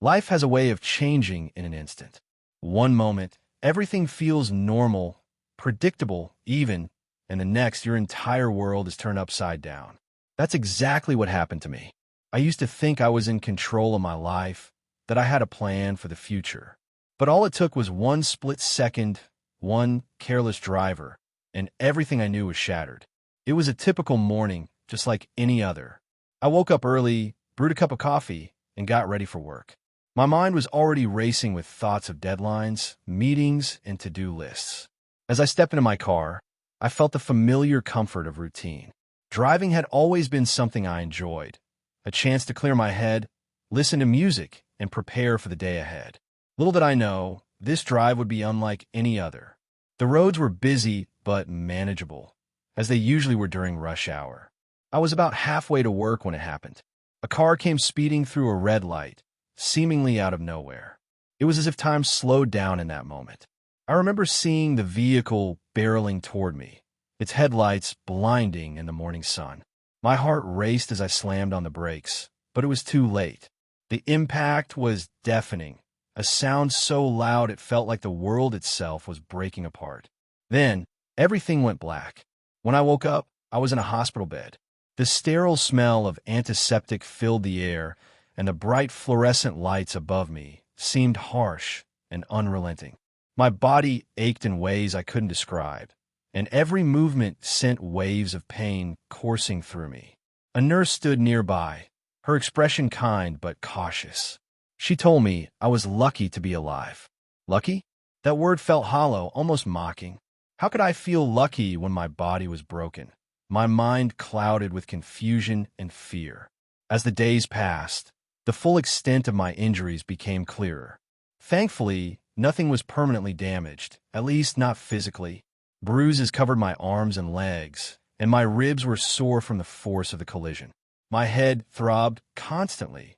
Life has a way of changing in an instant. One moment, everything feels normal, predictable even, and the next, your entire world is turned upside down. That's exactly what happened to me. I used to think I was in control of my life, that I had a plan for the future. But all it took was one split second, one careless driver, and everything I knew was shattered. It was a typical morning, just like any other. I woke up early, brewed a cup of coffee, and got ready for work. My mind was already racing with thoughts of deadlines, meetings, and to-do lists. As I stepped into my car, I felt the familiar comfort of routine. Driving had always been something I enjoyed, a chance to clear my head, listen to music, and prepare for the day ahead. Little did I know, this drive would be unlike any other. The roads were busy but manageable, as they usually were during rush hour. I was about halfway to work when it happened. A car came speeding through a red light, seemingly out of nowhere. It was as if time slowed down in that moment. I remember seeing the vehicle barreling toward me, its headlights blinding in the morning sun. My heart raced as I slammed on the brakes, but it was too late. The impact was deafening, a sound so loud it felt like the world itself was breaking apart. Then, everything went black. When I woke up, I was in a hospital bed. The sterile smell of antiseptic filled the air, and the bright fluorescent lights above me seemed harsh and unrelenting. My body ached in ways I couldn't describe, and every movement sent waves of pain coursing through me. A nurse stood nearby, her expression kind but cautious. She told me I was lucky to be alive. Lucky? That word felt hollow, almost mocking. How could I feel lucky when my body was broken? My mind clouded with confusion and fear. As the days passed, the full extent of my injuries became clearer. Thankfully, nothing was permanently damaged, at least not physically. Bruises covered my arms and legs, and my ribs were sore from the force of the collision. My head throbbed constantly,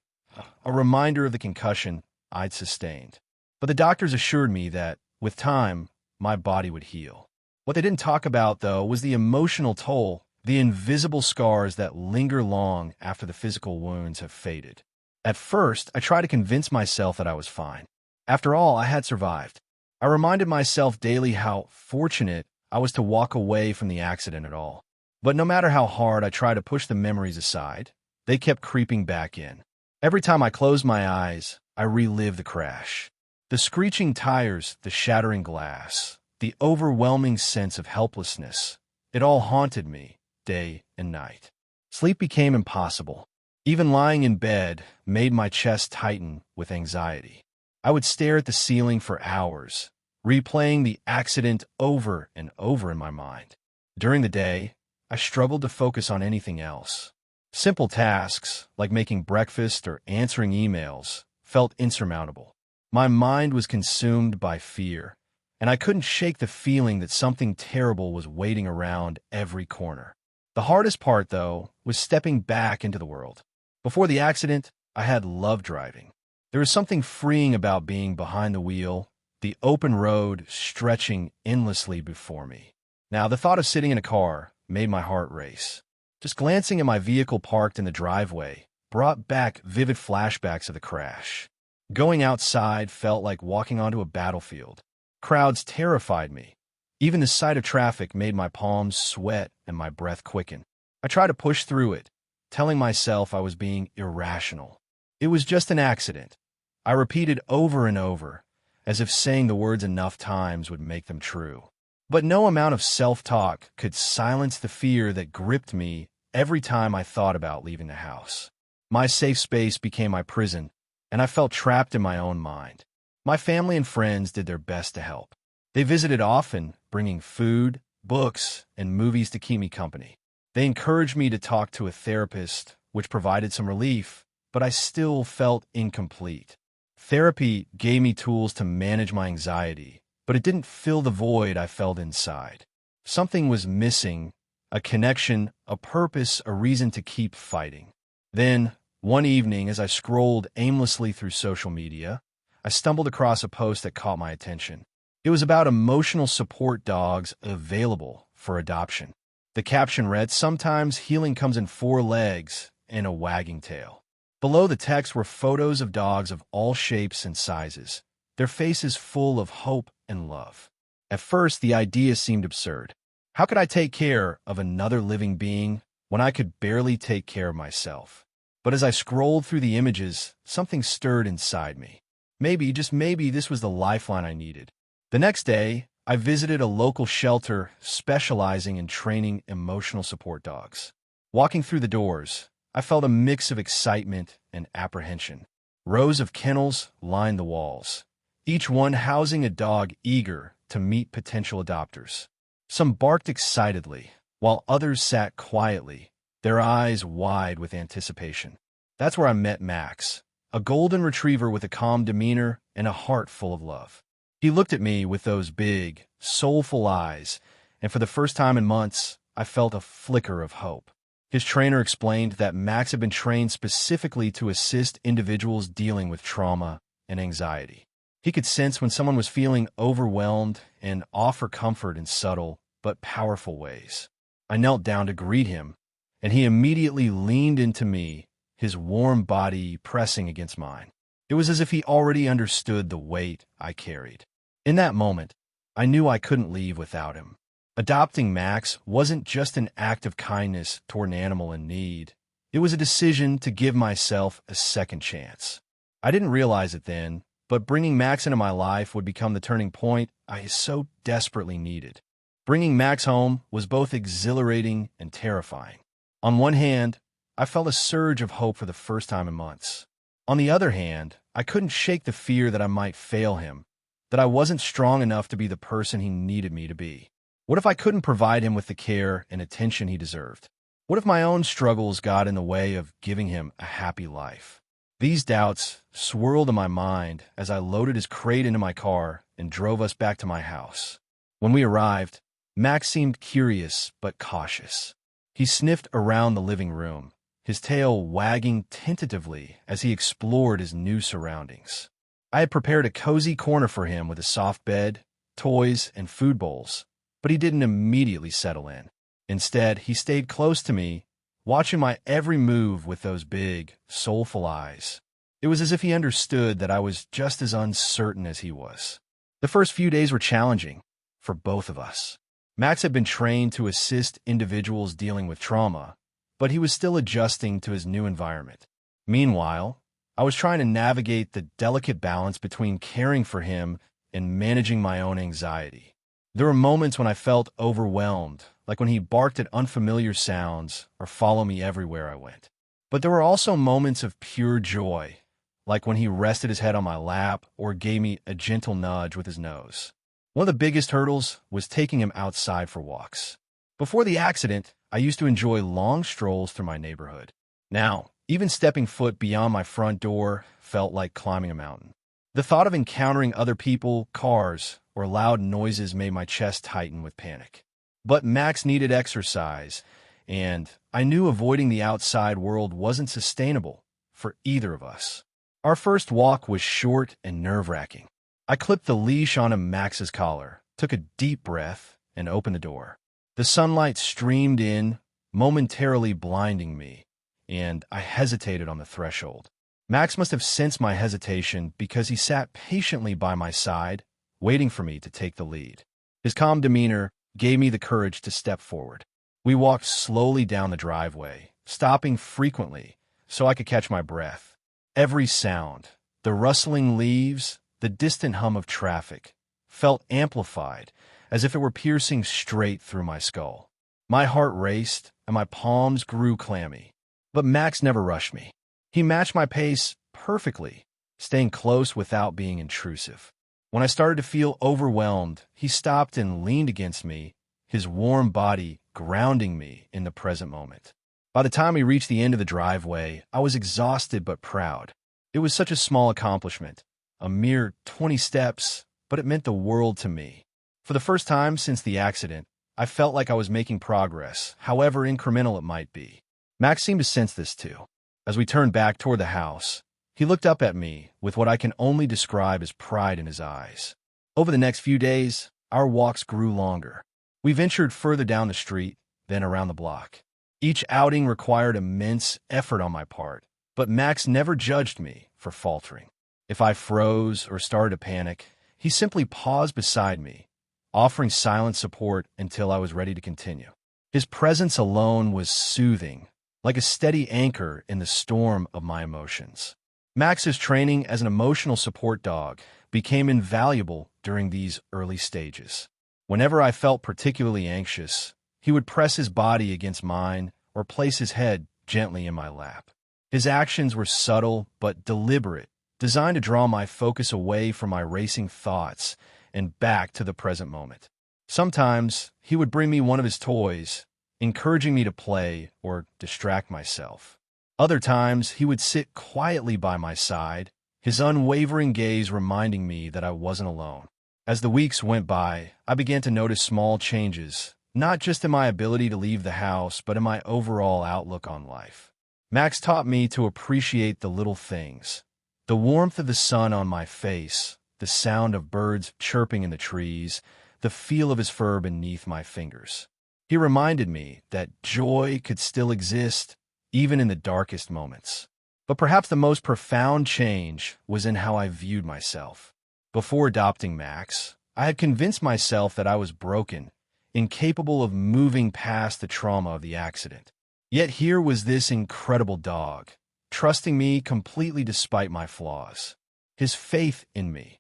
a reminder of the concussion I'd sustained. But the doctors assured me that, with time, my body would heal. What they didn't talk about, though, was the emotional toll, the invisible scars that linger long after the physical wounds have faded. At first, I tried to convince myself that I was fine. After all, I had survived. I reminded myself daily how fortunate I was to walk away from the accident at all. But no matter how hard I tried to push the memories aside, they kept creeping back in. Every time I closed my eyes, I relived the crash. The screeching tires, the shattering glass, the overwhelming sense of helplessness. It all haunted me, day and night. Sleep became impossible. Even lying in bed made my chest tighten with anxiety. I would stare at the ceiling for hours, replaying the accident over and over in my mind. During the day, I struggled to focus on anything else. Simple tasks, like making breakfast or answering emails, felt insurmountable. My mind was consumed by fear, and I couldn't shake the feeling that something terrible was waiting around every corner. The hardest part, though, was stepping back into the world. Before the accident, I had loved driving. There was something freeing about being behind the wheel, the open road stretching endlessly before me. Now, the thought of sitting in a car made my heart race. Just glancing at my vehicle parked in the driveway brought back vivid flashbacks of the crash. Going outside felt like walking onto a battlefield. Crowds terrified me. Even the sight of traffic made my palms sweat and my breath quicken. I tried to push through it, telling myself I was being irrational. It was just an accident. I repeated over and over, as if saying the words enough times would make them true. But no amount of self-talk could silence the fear that gripped me every time I thought about leaving the house. My safe space became my prison, and I felt trapped in my own mind. My family and friends did their best to help. They visited often, bringing food, books, and movies to keep me company. They encouraged me to talk to a therapist, which provided some relief, but I still felt incomplete. Therapy gave me tools to manage my anxiety, but it didn't fill the void I felt inside. Something was missing, a connection, a purpose, a reason to keep fighting. Then, one evening, as I scrolled aimlessly through social media, I stumbled across a post that caught my attention. It was about emotional support dogs available for adoption. The caption read, "Sometimes healing comes in 4 legs and a wagging tail." Below the text were photos of dogs of all shapes and sizes, their faces full of hope and love. At first, the idea seemed absurd. How could I take care of another living being when I could barely take care of myself? But as I scrolled through the images, something stirred inside me. Maybe, just maybe, this was the lifeline I needed. The next day, I visited a local shelter specializing in training emotional support dogs. Walking through the doors, I felt a mix of excitement and apprehension. Rows of kennels lined the walls, each one housing a dog eager to meet potential adopters. Some barked excitedly, while others sat quietly, their eyes wide with anticipation. That's where I met Max, a golden retriever with a calm demeanor and a heart full of love. He looked at me with those big, soulful eyes, and for the first time in months, I felt a flicker of hope. His trainer explained that Max had been trained specifically to assist individuals dealing with trauma and anxiety. He could sense when someone was feeling overwhelmed and offer comfort in subtle but powerful ways. I knelt down to greet him, and he immediately leaned into me, his warm body pressing against mine. It was as if he already understood the weight I carried. In that moment, I knew I couldn't leave without him. Adopting Max wasn't just an act of kindness toward an animal in need. It was a decision to give myself a second chance. I didn't realize it then, but bringing Max into my life would become the turning point I so desperately needed. Bringing Max home was both exhilarating and terrifying. On one hand, I felt a surge of hope for the first time in months. On the other hand, I couldn't shake the fear that I might fail him, that I wasn't strong enough to be the person he needed me to be. What if I couldn't provide him with the care and attention he deserved? What if my own struggles got in the way of giving him a happy life? These doubts swirled in my mind as I loaded his crate into my car and drove us back to my house. When we arrived, Max seemed curious but cautious. He sniffed around the living room, his tail wagging tentatively as he explored his new surroundings. I had prepared a cozy corner for him with a soft bed, toys, and food bowls, but he didn't immediately settle in. Instead, he stayed close to me, watching my every move with those big, soulful eyes. It was as if he understood that I was just as uncertain as he was. The first few days were challenging for both of us. Max had been trained to assist individuals dealing with trauma, but he was still adjusting to his new environment. Meanwhile, I was trying to navigate the delicate balance between caring for him and managing my own anxiety. There were moments when I felt overwhelmed, like when he barked at unfamiliar sounds or followed me everywhere I went. But there were also moments of pure joy, like when he rested his head on my lap or gave me a gentle nudge with his nose. One of the biggest hurdles was taking him outside for walks. Before the accident, I used to enjoy long strolls through my neighborhood. Now, even stepping foot beyond my front door felt like climbing a mountain. The thought of encountering other people, cars, or loud noises made my chest tighten with panic. But Max needed exercise, and I knew avoiding the outside world wasn't sustainable for either of us. Our first walk was short and nerve-wracking. I clipped the leash onto Max's collar, took a deep breath, and opened the door. The sunlight streamed in, momentarily blinding me, and I hesitated on the threshold. Max must have sensed my hesitation because he sat patiently by my side, waiting for me to take the lead. His calm demeanor gave me the courage to step forward. We walked slowly down the driveway, stopping frequently so I could catch my breath. Every sound, the rustling leaves, the distant hum of traffic, felt amplified as if it were piercing straight through my skull. My heart raced and my palms grew clammy. But Max never rushed me. He matched my pace perfectly, staying close without being intrusive. When I started to feel overwhelmed, he stopped and leaned against me, his warm body grounding me in the present moment. By the time we reached the end of the driveway, I was exhausted but proud. It was such a small accomplishment, a mere 20 steps, but it meant the world to me. For the first time since the accident, I felt like I was making progress, however incremental it might be. Max seemed to sense this too. As we turned back toward the house, he looked up at me with what I can only describe as pride in his eyes. Over the next few days, our walks grew longer. We ventured further down the street, then around the block. Each outing required immense effort on my part, But Max never judged me for faltering. If I froze or started to panic, he simply paused beside me, offering silent support until I was ready to continue. His presence alone was soothing, like a steady anchor in the storm of my emotions. Max's training as an emotional support dog became invaluable during these early stages. Whenever I felt particularly anxious, he would press his body against mine or place his head gently in my lap. His actions were subtle but deliberate, designed to draw my focus away from my racing thoughts and back to the present moment. Sometimes he would bring me one of his toys, encouraging me to play or distract myself. Other times, he would sit quietly by my side, his unwavering gaze reminding me that I wasn't alone. As the weeks went by, I began to notice small changes, not just in my ability to leave the house, but in my overall outlook on life. Max taught me to appreciate the little things: the warmth of the sun on my face, the sound of birds chirping in the trees, the feel of his fur beneath my fingers. He reminded me that joy could still exist, even in the darkest moments. But perhaps the most profound change was in how I viewed myself. Before adopting Max, I had convinced myself that I was broken, incapable of moving past the trauma of the accident. Yet here was this incredible dog, trusting me completely despite my flaws. His faith in me,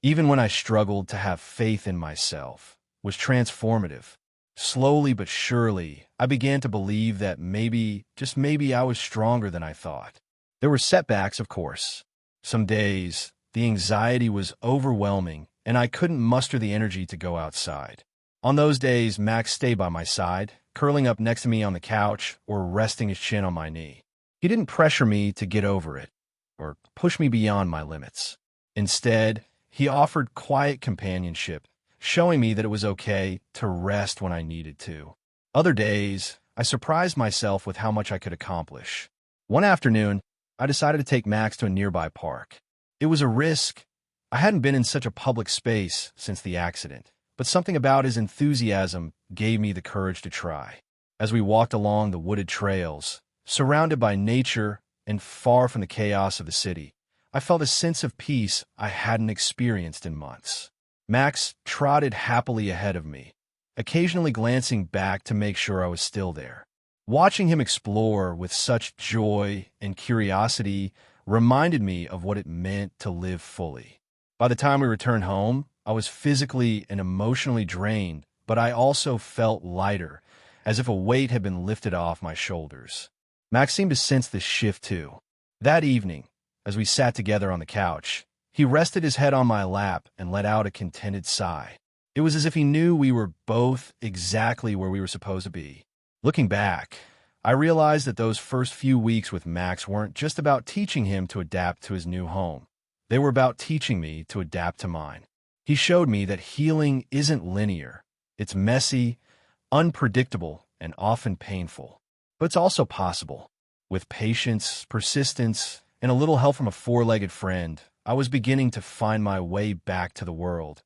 even when I struggled to have faith in myself, was transformative. Slowly but surely, I began to believe that maybe, just maybe, I was stronger than I thought. There were setbacks, of course. Some days, the anxiety was overwhelming, and I couldn't muster the energy to go outside. On those days, Max stayed by my side, curling up next to me on the couch or resting his chin on my knee. He didn't pressure me to get over it or push me beyond my limits. Instead, he offered quiet companionship, showing me that it was okay to rest when I needed to. Other days, I surprised myself with how much I could accomplish. One afternoon, I decided to take Max to a nearby park. It was a risk. I hadn't been in such a public space since the accident, but something about his enthusiasm gave me the courage to try. As we walked along the wooded trails, surrounded by nature and far from the chaos of the city, I felt a sense of peace I hadn't experienced in months. Max trotted happily ahead of me, occasionally glancing back to make sure I was still there. Watching him explore with such joy and curiosity reminded me of what it meant to live fully. By the time we returned home, I was physically and emotionally drained, but I also felt lighter, as if a weight had been lifted off my shoulders. Max seemed to sense this shift too. That evening, as we sat together on the couch, he rested his head on my lap and let out a contented sigh. It was as if he knew we were both exactly where we were supposed to be. Looking back, I realized that those first few weeks with Max weren't just about teaching him to adapt to his new home. They were about teaching me to adapt to mine. He showed me that healing isn't linear. It's messy, unpredictable, and often painful. But it's also possible. With patience, persistence, and a little help from a four-legged friend, I was beginning to find my way back to the world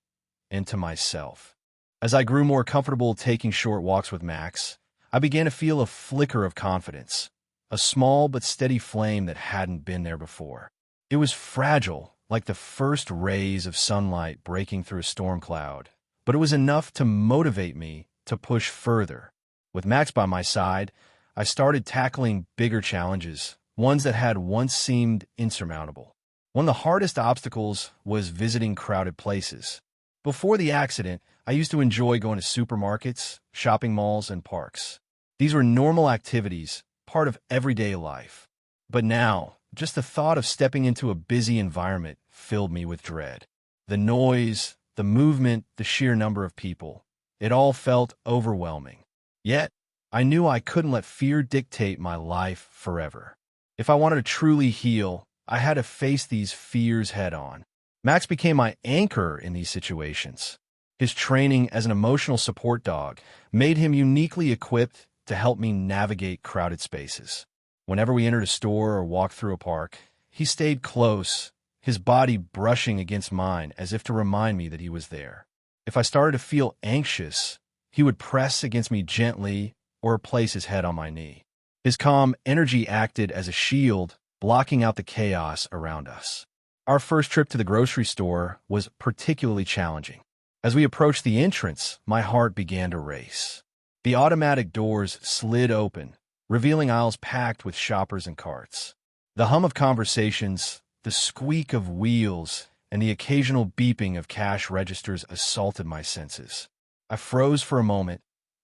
and to myself. As I grew more comfortable taking short walks with Max, I began to feel a flicker of confidence, a small but steady flame that hadn't been there before. It was fragile, like the first rays of sunlight breaking through a storm cloud, but it was enough to motivate me to push further. With Max by my side, I started tackling bigger challenges, ones that had once seemed insurmountable. One of the hardest obstacles was visiting crowded places. Before the accident, I used to enjoy going to supermarkets, shopping malls, and parks. These were normal activities, part of everyday life. But now, just the thought of stepping into a busy environment filled me with dread. The noise, the movement, the sheer number of people, it all felt overwhelming. Yet, I knew I couldn't let fear dictate my life forever. If I wanted to truly heal, I had to face these fears head on. Max became my anchor in these situations. His training as an emotional support dog made him uniquely equipped to help me navigate crowded spaces. Whenever we entered a store or walked through a park, he stayed close, his body brushing against mine as if to remind me that he was there. If I started to feel anxious, he would press against me gently or place his head on my knee. His calm energy acted as a shield, blocking out the chaos around us. Our first trip to the grocery store was particularly challenging. As we approached the entrance, my heart began to race. The automatic doors slid open, revealing aisles packed with shoppers and carts. The hum of conversations, the squeak of wheels, and the occasional beeping of cash registers assaulted my senses. I froze for a moment,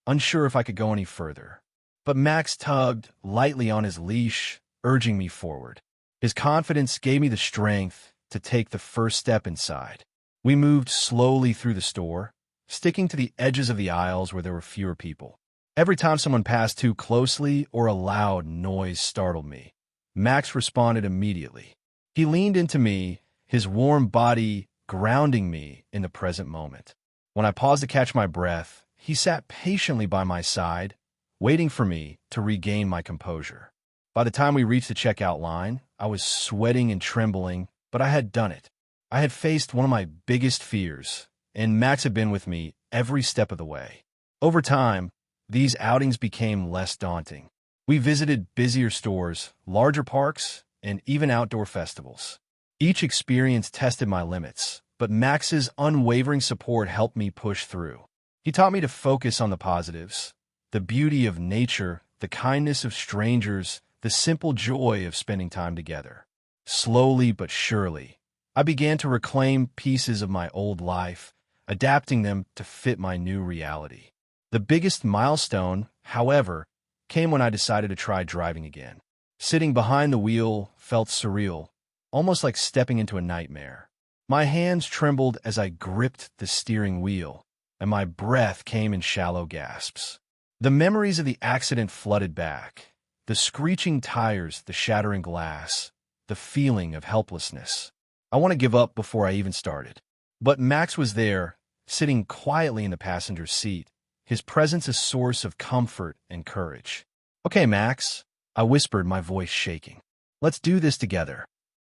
unsure if I could go any further. But Max tugged lightly on his leash, urging me forward. His confidence gave me the strength to take the first step inside. We moved slowly through the store, sticking to the edges of the aisles where there were fewer people. Every time someone passed too closely or a loud noise startled me, Max responded immediately. He leaned into me, his warm body grounding me in the present moment. When I paused to catch my breath, he sat patiently by my side, waiting for me to regain my composure. By the time we reached the checkout line, I was sweating and trembling, but I had done it. I had faced one of my biggest fears, and Max had been with me every step of the way. Over time, these outings became less daunting. We visited busier stores, larger parks, and even outdoor festivals. Each experience tested my limits, but Max's unwavering support helped me push through. He taught me to focus on the positives, the beauty of nature, the kindness of strangers, the simple joy of spending time together. Slowly but surely, I began to reclaim pieces of my old life, adapting them to fit my new reality. The biggest milestone, however, came when I decided to try driving again. Sitting behind the wheel felt surreal, almost like stepping into a nightmare. My hands trembled as I gripped the steering wheel, and my breath came in shallow gasps. The memories of the accident flooded back. The screeching tires, the shattering glass, the feeling of helplessness. I want to give up before I even started. But Max was there, sitting quietly in the passenger seat, his presence a source of comfort and courage. "Okay, Max," I whispered, my voice shaking. "Let's do this together."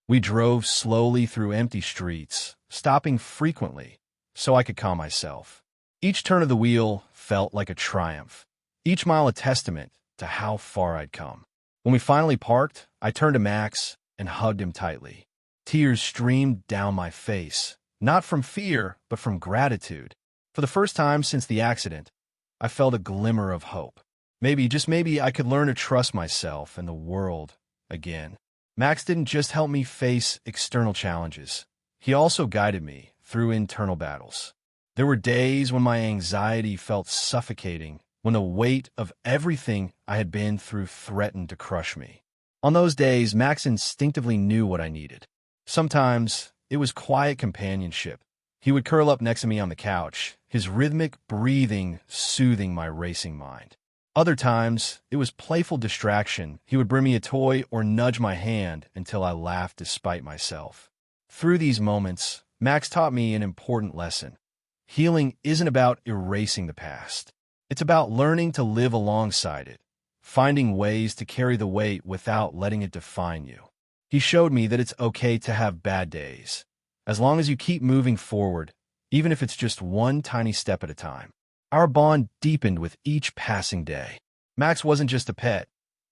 We drove slowly through empty streets, stopping frequently so I could calm myself. Each turn of the wheel felt like a triumph, each mile a testament to how far I'd come. When we finally parked, I turned to Max and hugged him tightly. Tears streamed down my face, not from fear, but from gratitude. For the first time since the accident, I felt a glimmer of hope. Maybe, just maybe, I could learn to trust myself and the world again. Max didn't just help me face external challenges. He also guided me through internal battles. There were days when my anxiety felt suffocating, when the weight of everything I had been through threatened to crush me. On those days, Max instinctively knew what I needed. Sometimes it was quiet companionship. He would curl up next to me on the couch, his rhythmic breathing soothing my racing mind. Other times, it was playful distraction. He would bring me a toy or nudge my hand until I laughed despite myself. Through these moments, Max taught me an important lesson. Healing isn't about erasing the past. It's about learning to live alongside it, finding ways to carry the weight without letting it define you. He showed me that it's okay to have bad days, as long as you keep moving forward, even if it's just one tiny step at a time. Our bond deepened with each passing day. Max wasn't just a pet.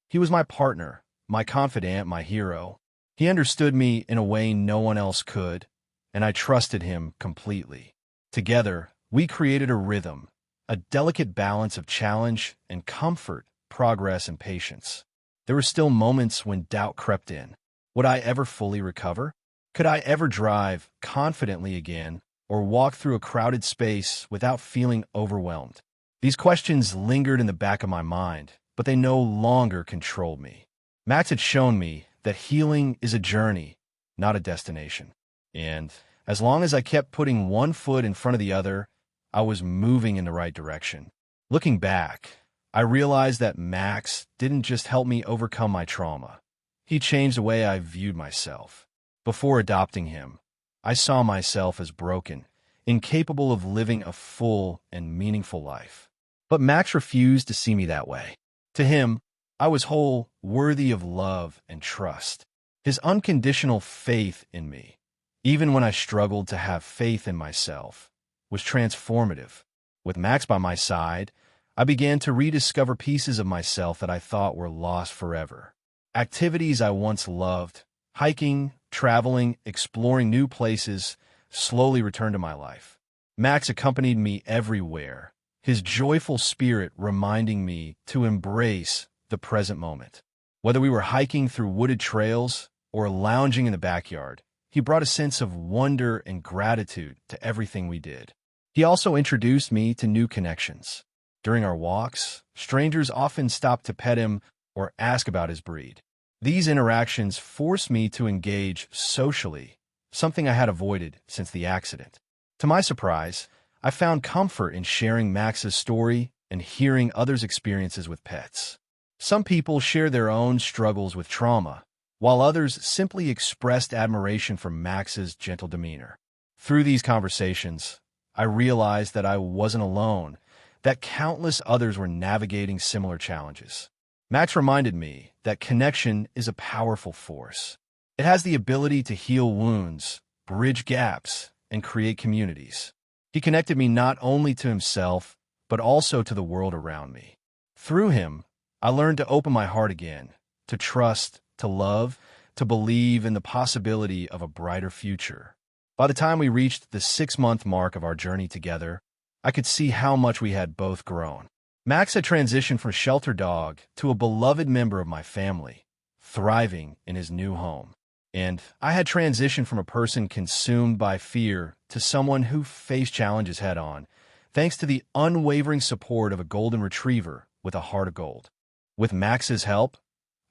He was my partner, my confidant, my hero. He understood me in a way no one else could, and I trusted him completely. Together, we created a rhythm, a delicate balance of challenge and comfort, progress and patience. There were still moments when doubt crept in. Would I ever fully recover? Could I ever drive confidently again, or walk through a crowded space without feeling overwhelmed? These questions lingered in the back of my mind, but they no longer controlled me. Max had shown me that healing is a journey, not a destination. And as long as I kept putting one foot in front of the other, I was moving in the right direction. Looking back, I realized that Max didn't just help me overcome my trauma. He changed the way I viewed myself. Before adopting him, I saw myself as broken, incapable of living a full and meaningful life. But Max refused to see me that way. To him, I was whole, worthy of love and trust. His unconditional faith in me, even when I struggled to have faith in myself, was transformative. With Max by my side, I began to rediscover pieces of myself that I thought were lost forever. Activities I once loved, hiking, traveling, exploring new places, slowly returned to my life. Max accompanied me everywhere, his joyful spirit reminding me to embrace the present moment. Whether we were hiking through wooded trails or lounging in the backyard, he brought a sense of wonder and gratitude to everything we did. He also introduced me to new connections. During our walks, strangers often stopped to pet him or ask about his breed. These interactions forced me to engage socially, something I had avoided since the accident. To my surprise, I found comfort in sharing Max's story and hearing others' experiences with pets. Some people share their own struggles with trauma, while others simply expressed admiration for Max's gentle demeanor. Through these conversations, I realized that I wasn't alone, that countless others were navigating similar challenges. Max reminded me that connection is a powerful force. It has the ability to heal wounds, bridge gaps, and create communities. He connected me not only to himself, but also to the world around me. Through him, I learned to open my heart again, to trust, to love, to believe in the possibility of a brighter future. By the time we reached the 6-month mark of our journey together, I could see how much we had both grown. Max had transitioned from a shelter dog to a beloved member of my family, thriving in his new home. And I had transitioned from a person consumed by fear to someone who faced challenges head-on, thanks to the unwavering support of a golden retriever with a heart of gold. With Max's help,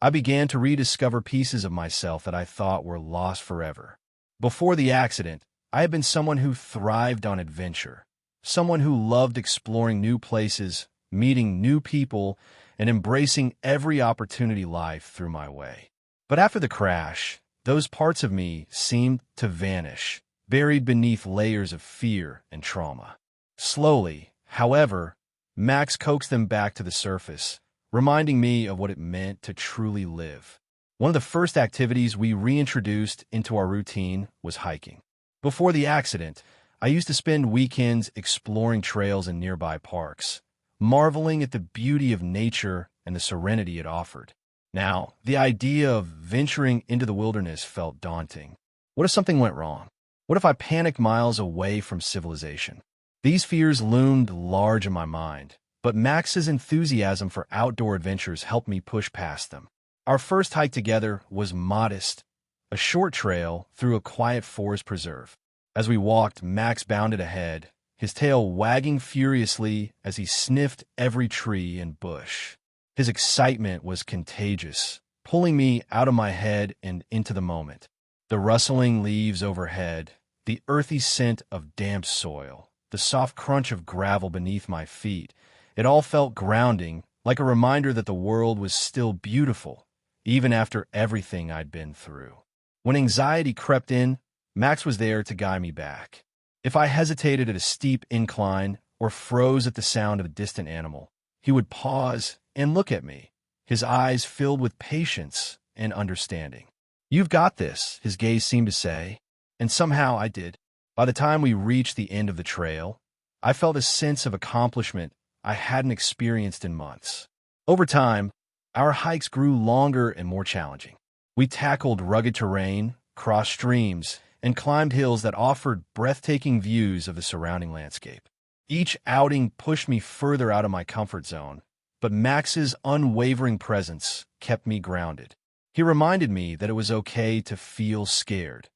I began to rediscover pieces of myself that I thought were lost forever. Before the accident, I had been someone who thrived on adventure, someone who loved exploring new places, meeting new people, and embracing every opportunity life threw my way. But after the crash, those parts of me seemed to vanish, buried beneath layers of fear and trauma. Slowly, however, Max coaxed them back to the surface, reminding me of what it meant to truly live. One of the first activities we reintroduced into our routine was hiking. Before the accident, I used to spend weekends exploring trails in nearby parks, marveling at the beauty of nature and the serenity it offered. Now, the idea of venturing into the wilderness felt daunting. What if something went wrong? What if I panicked miles away from civilization? These fears loomed large in my mind, but Max's enthusiasm for outdoor adventures helped me push past them. Our first hike together was modest, a short trail through a quiet forest preserve. As we walked, Max bounded ahead, his tail wagging furiously as he sniffed every tree and bush. His excitement was contagious, pulling me out of my head and into the moment. The rustling leaves overhead, the earthy scent of damp soil, the soft crunch of gravel beneath my feet, it all felt grounding, like a reminder that the world was still beautiful, even after everything I'd been through. When anxiety crept in, Max was there to guide me back. If I hesitated at a steep incline or froze at the sound of a distant animal, he would pause and look at me, his eyes filled with patience and understanding. "You've got this," his gaze seemed to say, and somehow I did. By the time we reached the end of the trail, I felt a sense of accomplishment I hadn't experienced in months. Over time, our hikes grew longer and more challenging. We tackled rugged terrain, crossed streams, and climbed hills that offered breathtaking views of the surrounding landscape. Each outing pushed me further out of my comfort zone, but Max's unwavering presence kept me grounded. He reminded me that it was okay to feel scared,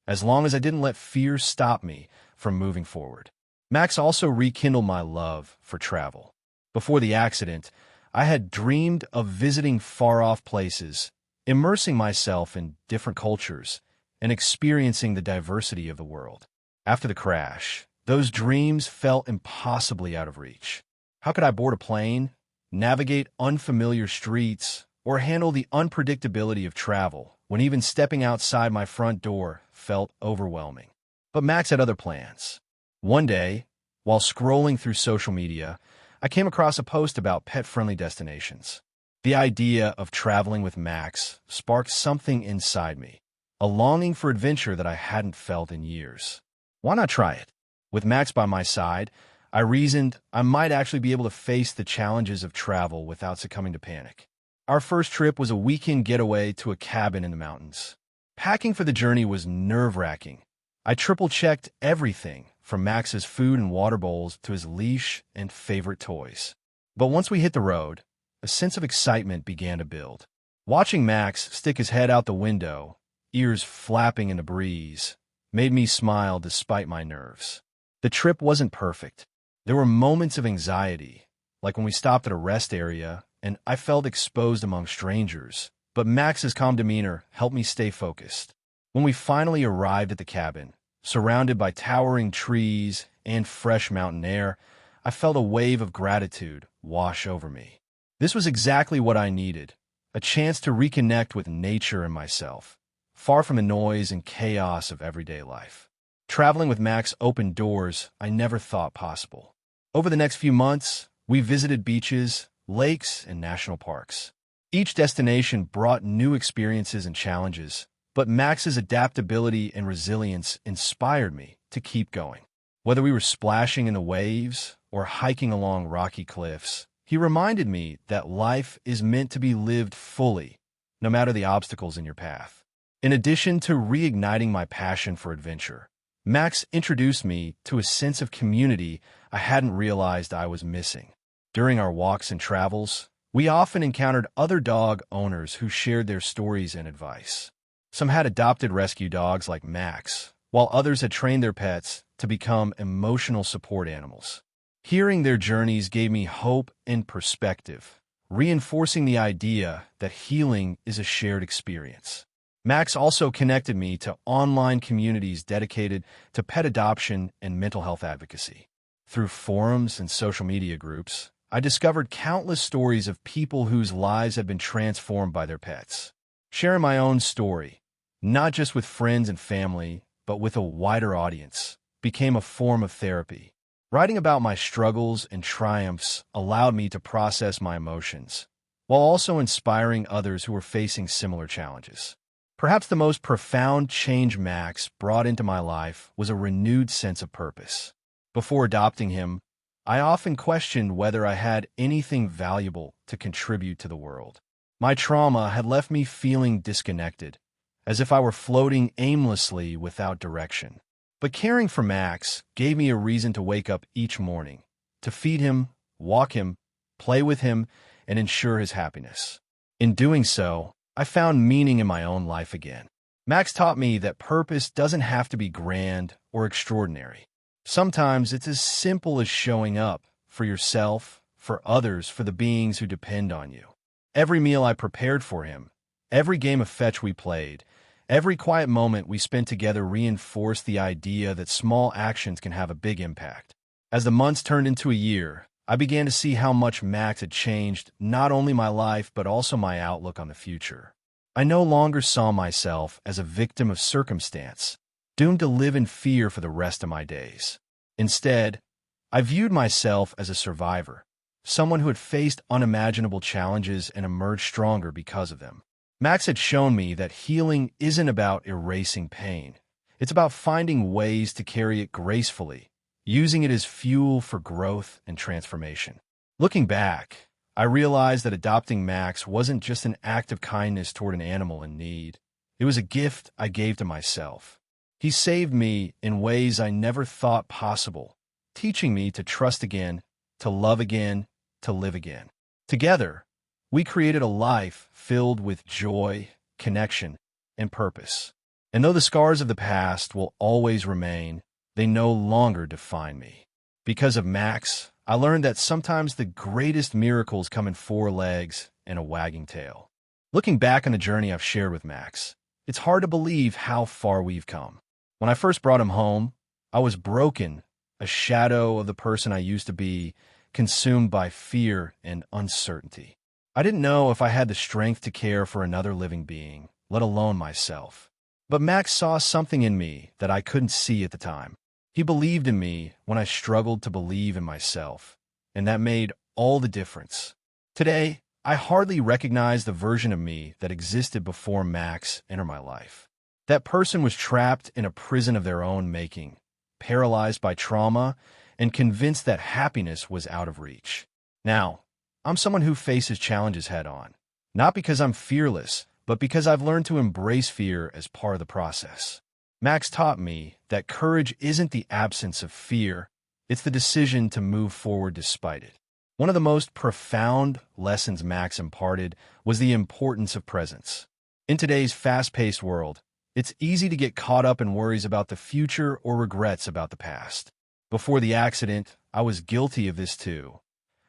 as long as I didn't let fear stop me from moving forward. Max also rekindled my love for travel. Before the accident, I had dreamed of visiting far-off places, immersing myself in different cultures, and experiencing the diversity of the world. After the crash, those dreams felt impossibly out of reach. How could I board a plane, navigate unfamiliar streets, or handle the unpredictability of travel when even stepping outside my front door felt overwhelming? But Max had other plans. One day, while scrolling through social media, I came across a post about pet-friendly destinations. The idea of traveling with Max sparked something inside me, a longing for adventure that I hadn't felt in years. Why not try it? With Max by my side, I reasoned I might actually be able to face the challenges of travel without succumbing to panic. Our first trip was a weekend getaway to a cabin in the mountains. Packing for the journey was nerve-wracking. I triple-checked everything, from Max's food and water bowls to his leash and favorite toys. But once we hit the road, a sense of excitement began to build. Watching Max stick his head out the window, ears flapping in the breeze, made me smile despite my nerves. The trip wasn't perfect. There were moments of anxiety, like when we stopped at a rest area and I felt exposed among strangers, but Max's calm demeanor helped me stay focused. When we finally arrived at the cabin, surrounded by towering trees and fresh mountain air, I felt a wave of gratitude wash over me. This was exactly what I needed, a chance to reconnect with nature and myself, far from the noise and chaos of everyday life. Traveling with Max opened doors I never thought possible. Over the next few months, we visited beaches, lakes, and national parks. Each destination brought new experiences and challenges, but Max's adaptability and resilience inspired me to keep going. Whether we were splashing in the waves or hiking along rocky cliffs, he reminded me that life is meant to be lived fully, no matter the obstacles in your path. In addition to reigniting my passion for adventure, Max introduced me to a sense of community I hadn't realized I was missing. During our walks and travels, we often encountered other dog owners who shared their stories and advice. Some had adopted rescue dogs like Max, while others had trained their pets to become emotional support animals. Hearing their journeys gave me hope and perspective, reinforcing the idea that healing is a shared experience. Max also connected me to online communities dedicated to pet adoption and mental health advocacy. Through forums and social media groups, I discovered countless stories of people whose lives have been transformed by their pets. Sharing my own story, not just with friends and family, but with a wider audience, became a form of therapy. Writing about my struggles and triumphs allowed me to process my emotions, while also inspiring others who were facing similar challenges. Perhaps the most profound change Max brought into my life was a renewed sense of purpose. Before adopting him, I often questioned whether I had anything valuable to contribute to the world. My trauma had left me feeling disconnected, as if I were floating aimlessly without direction. But caring for Max gave me a reason to wake up each morning, to feed him, walk him, play with him, and ensure his happiness. In doing so, I found meaning in my own life again. Max taught me that purpose doesn't have to be grand or extraordinary. Sometimes it's as simple as showing up for yourself, for others, for the beings who depend on you. Every meal I prepared for him, every game of fetch we played, every quiet moment we spent together reinforced the idea that small actions can have a big impact. As the months turned into a year, I began to see how much Max had changed not only my life but also my outlook on the future. I no longer saw myself as a victim of circumstance, doomed to live in fear for the rest of my days. Instead, I viewed myself as a survivor, someone who had faced unimaginable challenges and emerged stronger because of them. Max had shown me that healing isn't about erasing pain. It's about finding ways to carry it gracefully, using it as fuel for growth and transformation. Looking back, I realized that adopting Max wasn't just an act of kindness toward an animal in need. It was a gift I gave to myself. He saved me in ways I never thought possible, teaching me to trust again, to love again, to live again. Together, we created a life filled with joy, connection, and purpose. And though the scars of the past will always remain, they no longer define me. Because of Max, I learned that sometimes the greatest miracles come in 4 legs and a wagging tail. Looking back on the journey I've shared with Max, it's hard to believe how far we've come. When I first brought him home, I was broken, a shadow of the person I used to be, consumed by fear and uncertainty. I didn't know if I had the strength to care for another living being, let alone myself. But Max saw something in me that I couldn't see at the time. He believed in me when I struggled to believe in myself, and that made all the difference. Today, I hardly recognize the version of me that existed before Max entered my life. That person was trapped in a prison of their own making, paralyzed by trauma, and convinced that happiness was out of reach. Now, I'm someone who faces challenges head-on, Not because I'm fearless, but because I've learned to embrace fear as part of the process. Max taught me that courage isn't the absence of fear, it's the decision to move forward despite it. One of the most profound lessons Max imparted was the importance of presence. In today's fast-paced world, it's easy to get caught up in worries about the future or regrets about the past. Before the accident, I was guilty of this too.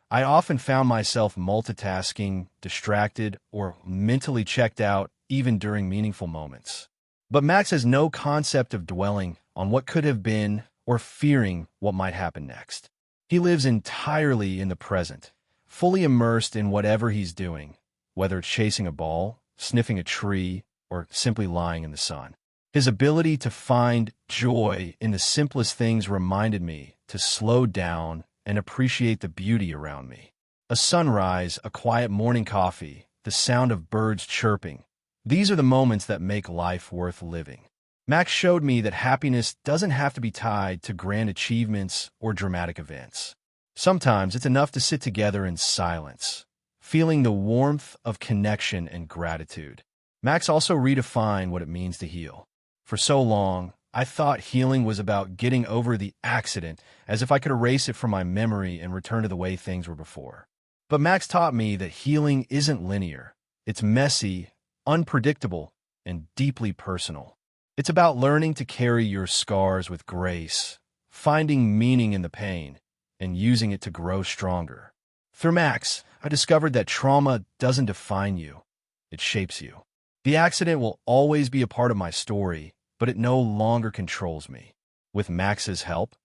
I often found myself multitasking, distracted, or mentally checked out even during meaningful moments. But Max has no concept of dwelling on what could have been or fearing what might happen next. He lives entirely in the present, fully immersed in whatever he's doing, whether it's chasing a ball, sniffing a tree, or simply lying in the sun. His ability to find joy in the simplest things reminded me to slow down and appreciate the beauty around me. A sunrise, a quiet morning coffee, the sound of birds chirping. These are the moments that make life worth living. Max showed me that happiness doesn't have to be tied to grand achievements or dramatic events. Sometimes it's enough to sit together in silence, feeling the warmth of connection and gratitude. Max also redefined what it means to heal. For so long, I thought healing was about getting over the accident, as if I could erase it from my memory and return to the way things were before. But Max taught me that healing isn't linear. It's messy, unpredictable, and deeply personal. It's about learning to carry your scars with grace, finding meaning in the pain, and using it to grow stronger. Through Max, I discovered that trauma doesn't define you. It shapes you. The accident will always be a part of my story, but it no longer controls me. With Max's help,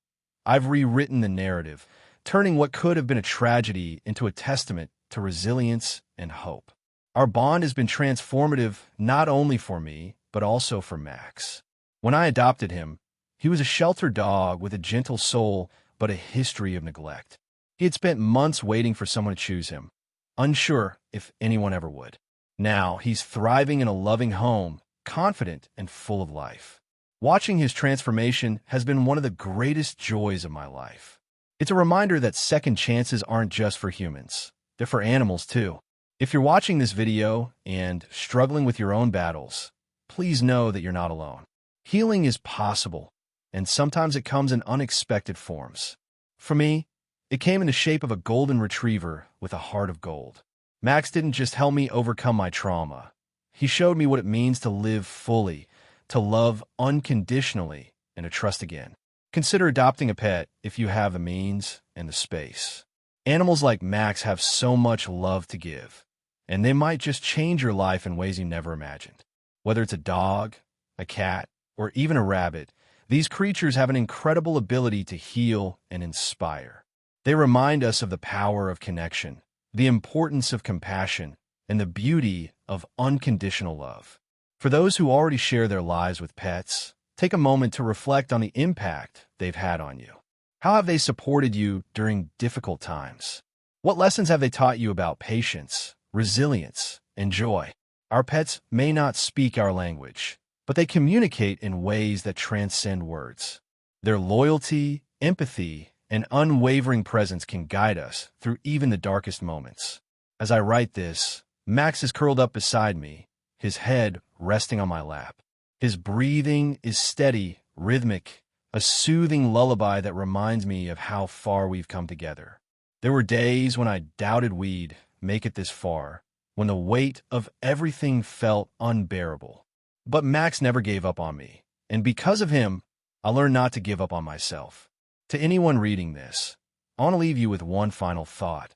I've rewritten the narrative, turning what could have been a tragedy into a testament to resilience and hope. Our bond has been transformative not only for me, but also for Max. When I adopted him, he was a sheltered dog with a gentle soul, but a history of neglect. He had spent months waiting for someone to choose him, unsure if anyone ever would. Now, he's thriving in a loving home, confident and full of life. Watching his transformation has been one of the greatest joys of my life. It's a reminder that second chances aren't just for humans. They're for animals too. If you're watching this video and struggling with your own battles, please know that you're not alone. Healing is possible, and sometimes it comes in unexpected forms. For me, it came in the shape of a golden retriever with a heart of gold. Max didn't just help me overcome my trauma. He showed me what it means to live fully, to love unconditionally, and to trust again. Consider adopting a pet if you have the means and the space. Animals like Max have so much love to give, and they might just change your life in ways you never imagined. Whether it's a dog, a cat, or even a rabbit, these creatures have an incredible ability to heal and inspire. They remind us of the power of connection, the importance of compassion, and the beauty of unconditional love. For those who already share their lives with pets, take a moment to reflect on the impact they've had on you. How have they supported you during difficult times? What lessons have they taught you about patience, resilience, and joy? Our pets may not speak our language, but they communicate in ways that transcend words. Their loyalty, empathy, and unwavering presence can guide us through even the darkest moments. As I write this, Max is curled up beside me, his head resting on my lap. His breathing is steady, rhythmic, a soothing lullaby that reminds me of how far we've come together. There were days when I doubted we'd make it this far, when the weight of everything felt unbearable. But Max never gave up on me, and because of him, I learned not to give up on myself. To anyone reading this, I want to leave you with one final thought.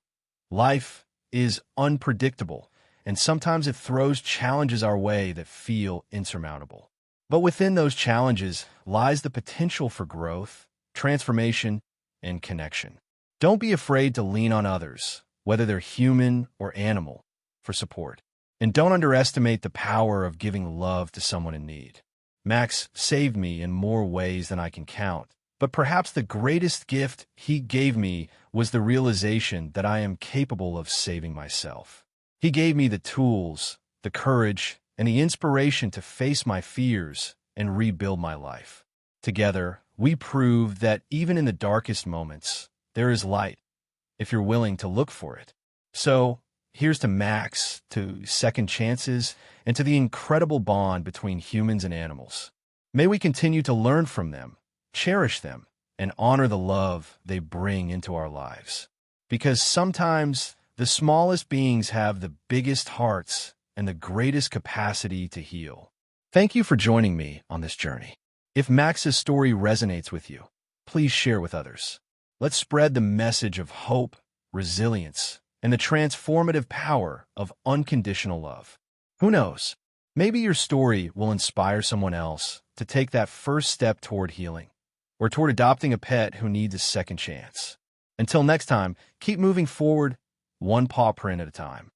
Life is unpredictable, and sometimes it throws challenges our way that feel insurmountable. But within those challenges lies the potential for growth, transformation, and connection. Don't be afraid to lean on others, whether they're human or animal, for support. And don't underestimate the power of giving love to someone in need. Max saved me in more ways than I can count, but perhaps the greatest gift he gave me was the realization that I am capable of saving myself. He gave me the tools, the courage, and the inspiration to face my fears and rebuild my life. Together, we proved that even in the darkest moments, there is light, if you're willing to look for it. So, Here's to Max, to second chances, and to the incredible bond between humans and animals. May we continue to learn from them, cherish them, and honor the love they bring into our lives. Because sometimes the smallest beings have the biggest hearts and the greatest capacity to heal. Thank you for joining me on this journey. If Max's story resonates with you, please share with others. Let's spread the message of hope, resilience, and the transformative power of unconditional love. Who knows? Maybe your story will inspire someone else to take that first step toward healing, or toward adopting a pet who needs a second chance. Until next time, keep moving forward, one paw print at a time.